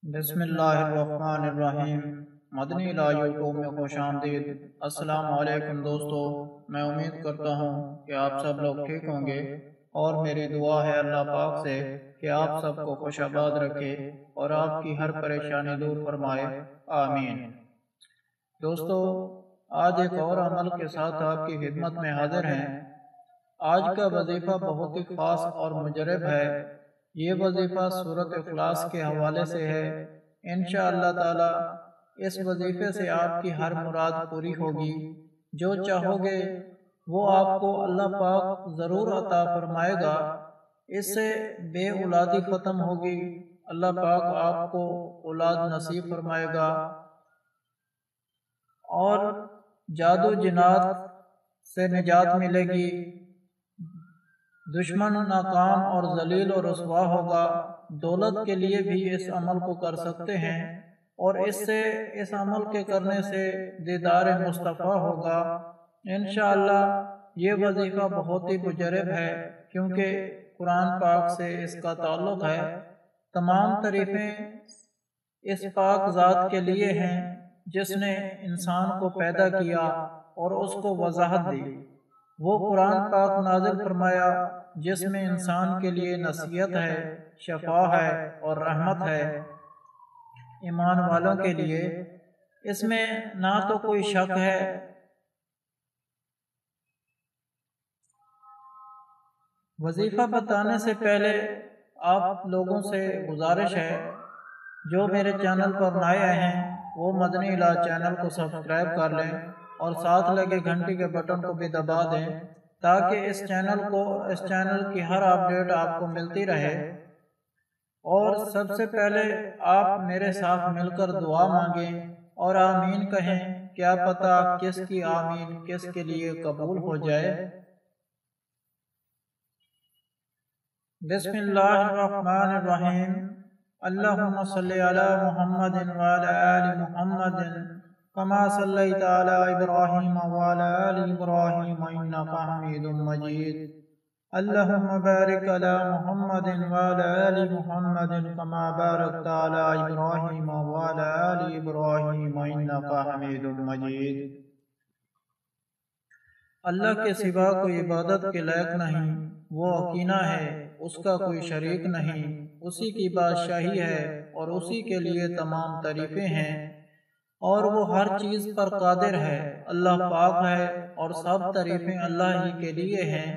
بسم اللہ الرحمن الرحیم۔ مدنی لائیو میں خوش آمدید۔ السلام علیکم دوستو، میں امید کرتا ہوں کہ آپ سب لوگ ٹھیک ہوں گے، اور میری دعا ہے اللہ پاک سے کہ آپ سب کو خوش آباد رکھے اور آپ کی ہر پریشانی دور فرمائے، آمین۔ دوستو، آج ایک اور عمل کے ساتھ آپ کی خدمت میں حاضر ہیں۔ آج کا وظیفہ بہت ہی خاص اور مجرب ہے۔ یہ وظیفہ سورۃ اخلاص کے حوالے سے ہے۔ انشاءاللہ تعالی اس وظیفے سے آپ کی ہر مراد پوری ہوگی۔ جو چاہو گے وہ آپ کو اللہ پاک ضرور عطا فرمائے گا۔ اس سے بے اولادی ختم ہوگی، اللہ پاک آپ کو اولاد نصیب فرمائے گا، اور جادو جنات سے نجات ملے گی، دشمن ناکام اور ذلیل و رسوا ہوگا۔ دولت کے لیے بھی اس عمل کو کر سکتے ہیں، اور اس عمل کے کرنے سے دیدار مصطفیٰ ہوگا۔ انشاءاللہ یہ وظیفہ بہت ہی مجرب ہے، کیونکہ قرآن پاک سے اس کا تعلق ہے۔ تمام تعریفیں اس پاک ذات کے لیے ہیں جس نے انسان کو پیدا کیا اور اس کو وضاحت دی۔ وہ قرآن پاک نازل فرمایا جس میں انسان کے لیے نصیحت ہے، شفا ہے اور رحمت ہے ایمان والوں کے لیے۔ اس میں نہ تو کوئی شک ہے۔ وظیفہ بتانے سے پہلے آپ لوگوں سے گزارش ہے، جو میرے چینل پر نئے ہیں وہ مدنی علاج چینل کو سبسکرائب کر لیں اور ساتھ لگے گھنٹی کے بٹن کو بھی دبا دیں، تاکہ اس چینل کی ہر اپڈیٹ آپ کو ملتی رہے۔ اور سب سے پہلے آپ میرے ساتھ مل کر دعا مانگیں اور آمین کہیں۔ کیا پتہ کس کی آمین کس کے لیے قبول ہو جائے۔ بسم اللہ الرحمن الرحیم۔ اللہم صلی علی محمد وعلی آل محمد کما صلیت علی ابراہیم وعلی آل ابراہیم انکا حمید مجید۔ اللہم بارک علی محمد وعلی آل محمد کما بارکت علی ابراہیم وعلی آل ابراہیم انکا حمید مجید۔ اللہ کے سوا کوئی عبادت کے لائق نہیں، وہ اکینا ہے، اس کا کوئی شریک نہیں، اسی کی بادشاہی ہے اور اسی کے لیے تمام تعریفیں ہیں، اور وہ ہر چیز پر قادر ہے۔ اللہ پاک ہے اور سب تعریفیں اللہ ہی کے لیے ہیں،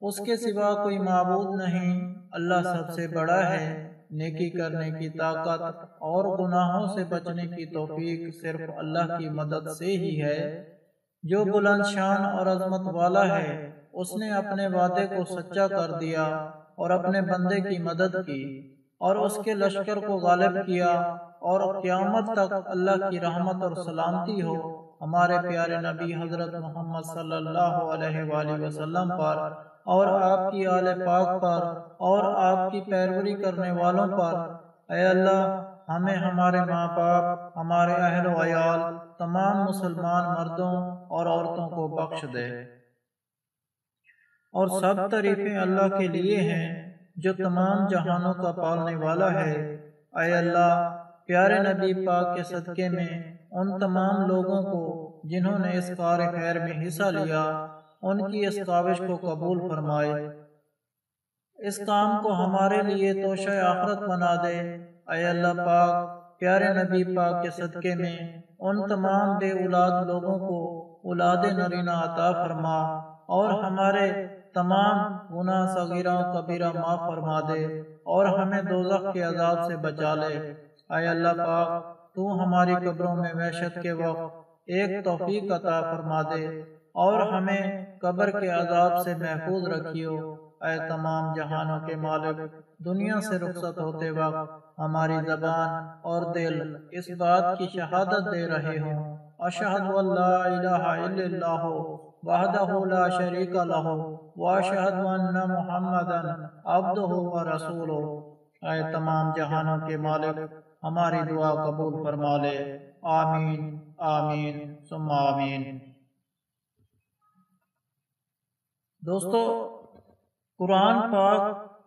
اس کے سوا کوئی معبود نہیں۔ اللہ سب سے بڑا ہے۔ نیکی کرنے کی طاقت اور گناہوں سے بچنے کی توفیق صرف اللہ کی مدد سے ہی ہے۔ جو بلند شان اور عظمت والا ہے، اس نے اپنے وعدے کو سچا کر دیا اور اپنے بندے کی مدد کی، اور اس کے لشکر کو غالب کیا، اور قیامت تک اللہ کی رحمت اور سلامتی ہو ہمارے پیارے نبی حضرت محمد صلی اللہ علیہ وآلہ وسلم پر، اور آپ کی آل پاک پر، اور آپ کی پیروی کرنے والوں پر۔ اے اللہ، ہمیں، ہمارے ماں باپ، ہمارے اہل و عیال، تمام مسلمان مردوں اور عورتوں کو بخش دے۔ اور سب تعریفیں اللہ کے لیے ہیں جو تمام جہانوں کا پالنے والا ہے۔ اے اللہ، پیارے نبی پاک کے صدقے میں ان تمام لوگوں کو جنہوں نے اس کار خیر میں حصہ لیا، ان کی اس کاوش کو قبول فرمائے۔ اس کام کو ہمارے لیے توشہ آخرت بنا دے۔ اے اللہ پاک، پیارے نبی پاک کے صدقے میں ان تمام بے اولاد لوگوں کو اولاد نرینہ عطا فرما، اور ہمارے تمام گناہ صغیرہ و کبیرہ معاف فرما دے، اور ہمیں دوزخ کے عذاب سے بچا لے۔ اے اللہ پاک، تو ہماری قبروں میں وحشت کے وقت ایک توفیق عطا فرما دے، اور ہمیں قبر کے عذاب سے محفوظ رکھیو۔ اے تمام جہانوں کے مالک، دنیا سے رخصت ہوتے وقت ہماری زبان اور دل اس بات کی شہادت دے رہے ہوں، اشہد ان لا الہ الا اللہ وحدہ لا شریک لہ واشہد ان محمدا عبدہ ورسولہ۔ اے تمام جہانوں کے مالک، ہماری دعا قبول فرما لے، آمین آمین ثم آمین۔ دوستو، قرآن پاک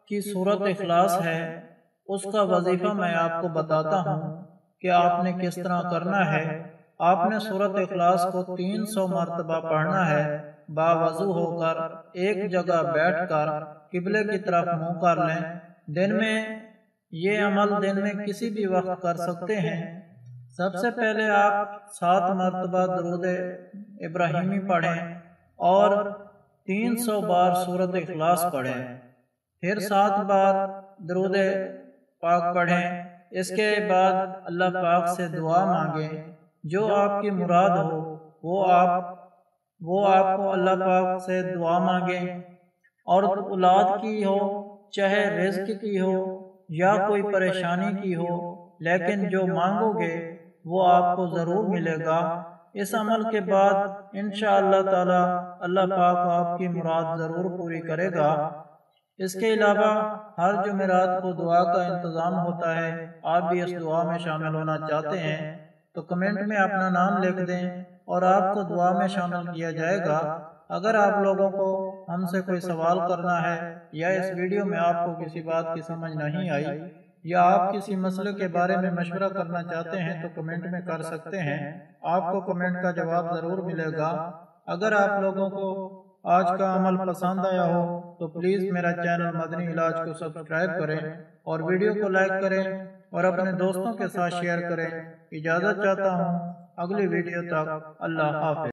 کی سورۃ اخلاص ہے، اس کا وظیفہ میں آپ کو بتاتا ہوں کہ آپ نے کس طرح کرنا ہے۔ آپ نے سورۃ اخلاص کو 300 مرتبہ پڑھنا ہے، باوضو ہو کر ایک جگہ بیٹھ کر قبلے کی طرف منہ کر لیں۔ دن میں یہ عمل دن میں کسی بھی وقت کر سکتے ہیں۔ سب سے پہلے آپ 7 مرتبہ درود ابراہیمی پڑھیں اور 300 بار سورۃ اخلاص پڑھیں، پھر 7 بار درود پاک پڑھیں۔ اس کے بعد اللہ پاک سے دعا مانگیں، جو آپ کی مراد ہو وہ آپ کو اللہ پاک سے دعا مانگیں، اور اولاد کی ہو، چاہے رزق کی ہو یا کوئی پریشانی کی ہو، لیکن جو مانگو گے وہ آپ کو ضرور ملے گا۔ اس عمل کے بعد انشاءاللہ تعالی اللہ پاک آپ کی مراد ضرور پوری کرے گا۔ اس کے علاوہ ہر جمعرات کو دعا کا انتظام ہوتا ہے۔ آپ بھی اس دعا میں شامل ہونا چاہتے ہیں تو کمنٹ میں اپنا نام لکھ دیں اور آپ کو دعا میں شامل کیا جائے گا۔ اگر آپ لوگوں کو ہم سے کوئی سوال کرنا ہے یا اس ویڈیو میں آپ کو کسی بات کی سمجھ نہیں آئی یا آپ کسی مسئلے کے بارے میں مشورہ کرنا چاہتے ہیں تو کمنٹ میں کر سکتے ہیں، آپ کو کمنٹ کا جواب ضرور ملے گا۔ اگر آپ لوگوں کو آج کا عمل پسند آیا ہو تو پلیز میرا چینل مدنی علاج کو سبسکرائب کریں اور ویڈیو کو لائک کریں اور اپنے دوستوں کے ساتھ شیئر کریں۔ اجازت چاہتا ہوں، اگلی ویڈیو تک اللہ حافظ۔